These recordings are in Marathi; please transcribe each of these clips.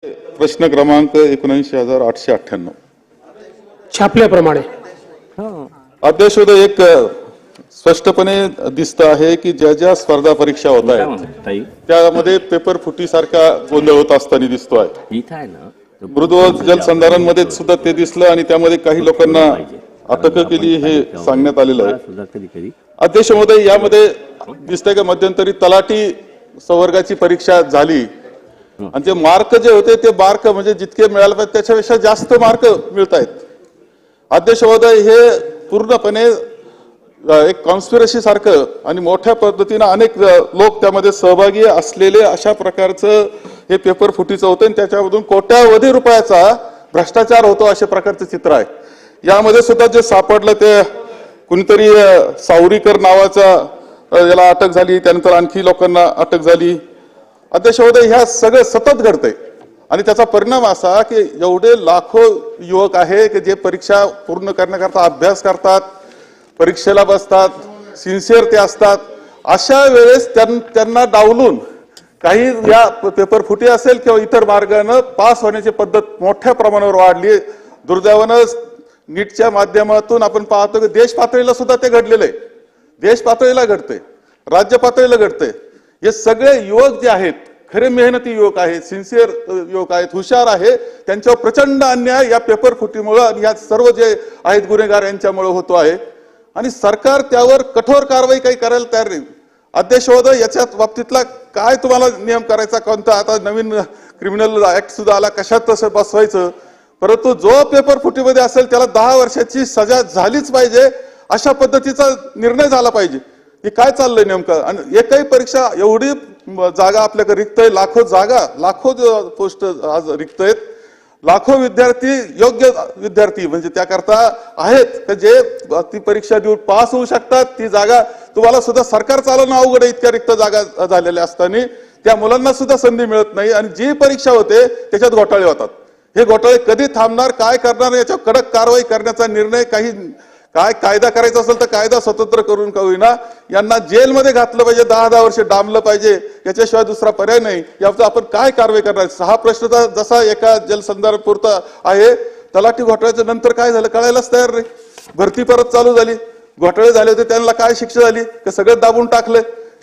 प्रश्न क्रमांक 79,898 छापल्याप्रमाणे अध्यक्षोदय एक स्पष्टपणे दिसत आहे की ज्या ज्या स्पर्धा परीक्षा होत आहेत त्यामध्ये पेपर फुटी सारखा गोंधळ होत असताना दिसतोय। मृद व जलसंधारण मध्ये सुद्धा ते दिसलं आणि त्यामध्ये काही लोकांना अटक केली हे सांगण्यात आलेलं आहे। अध्यक्ष महोदय, यामध्ये दिसतंय का मध्यंतरी तलाठी संवर्गाची परीक्षा झाली आणि जे मार्क जे होते ते मार्क म्हणजे जितके मिळाले पाहिजे त्याच्यापेक्षा जास्त मार्क मिळत आहेत। अध्यक्ष महोदय, हे पूर्णपणे एक कॉन्स्पिरसी सारखं आणि मोठ्या पद्धतीने अनेक लोक त्यामध्ये सहभागी असलेले अशा प्रकारचं हे पेपर फुटीचं होतं आणि त्याच्यामधून कोट्यावधी रुपयाचा भ्रष्टाचार होतो अशा प्रकारचं चित्र आहे। यामध्ये सुद्धा जे सापडलं ते कुणीतरी सावरीकर नावाचा याला अटक झाली, त्यानंतर आणखी लोकांना अटक झाली। अध्यक्ष महोदय, ह्या सगळं सतत घडतंय आणि त्याचा परिणाम असा की एवढे लाखो युवक आहे की जे परीक्षा पूर्ण करण्याकरता अभ्यास करतात, परीक्षेला बसतात, सिन्सिअर ते असतात, अशा वेळेस त्यांना डावलून काही या पेपर फुटी असेल किंवा इतर मार्गाने पास होण्याची पद्धत मोठ्या प्रमाणावर वाढली। दुर्दैवानं नीटच्या माध्यमातून आपण पाहतो की देश पातळीला सुद्धा ते घडलेलं आहे, देश पातळीला घडते, राज्य पातळीला घडते। हे सगळे युवक जे आहेत खरे मेहनती युवक आहेत, सिन्सिअर युवक आहेत, हुशार आहे, त्यांच्यावर प्रचंड अन्याय या पेपर फुटीमुळे आणि या सर्व जे आहेत गुन्हेगार यांच्यामुळे होतो आहे आणि सरकार त्यावर कठोर कारवाई काही करायला तयार नाही। अध्यक्ष महोदय, याच्या बाबतीतला काय तुम्हाला नियम करायचा, कोणता आता नवीन क्रिमिनल ऍक्ट सुद्धा आला, कशात तसं बसवायचं, परंतु जो पेपर फुटीमध्ये असेल त्याला 10 वर्षाची सजा झालीच पाहिजे अशा पद्धतीचा निर्णय झाला पाहिजे। हे काय चाललंय नेमकं? आणि एकही परीक्षा एवढी जागा आपल्याकडे रिक्त आहे, लाखो जागा, लाखो पोस्ट आज रिक्त आहेत, लाखो विद्यार्थी योग्य विद्यार्थी म्हणजे त्याकरता आहेत की जे ती परीक्षा देऊन पास होऊ शकतात। ती जागा तुम्हाला सुद्धा सरकार चालवणं अवघड आहे, इतक्या रिक्त जागा झालेल्या असताना त्या मुलांना सुद्धा संधी मिळत नाही आणि जी परीक्षा होते त्याच्यात घोटाळे होतात। हे घोटाळे कधी थांबणार, काय करणार, याच्यावर कडक कारवाई करण्याचा निर्णय काही काय कायदा करायचा असेल तर कायदा स्वतंत्र करून का होईना यांना जेलमध्ये घातलं पाहिजे, 10-10 वर्ष डांबलं पाहिजे, याच्याशिवाय दुसरा पर्याय नाही। यावर आपण काय कारवाई करणार? 6 प्रश्न जसा एका जलसंधारण पुरता आहे, तलाठी घोटाळ्याच्या नंतर काय झालं कळायलाच तयार नाही। भरती परत चालू झाली, घोटाळे झाले होते त्यांना काय शिक्षा झाली, का सगळं दाबून टाकलं,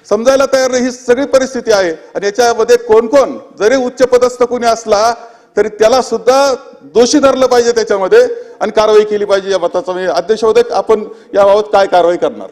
समजायला तयार नाही। ही सगळी परिस्थिती आहे आणि याच्यामध्ये कोण कोण जरी उच्च पदस्थ कोणी असला तरी त्याला सुद्धा दोषी धरलं पाहिजे त्याच्यामध्ये आणि कारवाई केली पाहिजे या मताचा। अध्यक्ष महोदय, आपण याबाबत काय कारवाई करणार?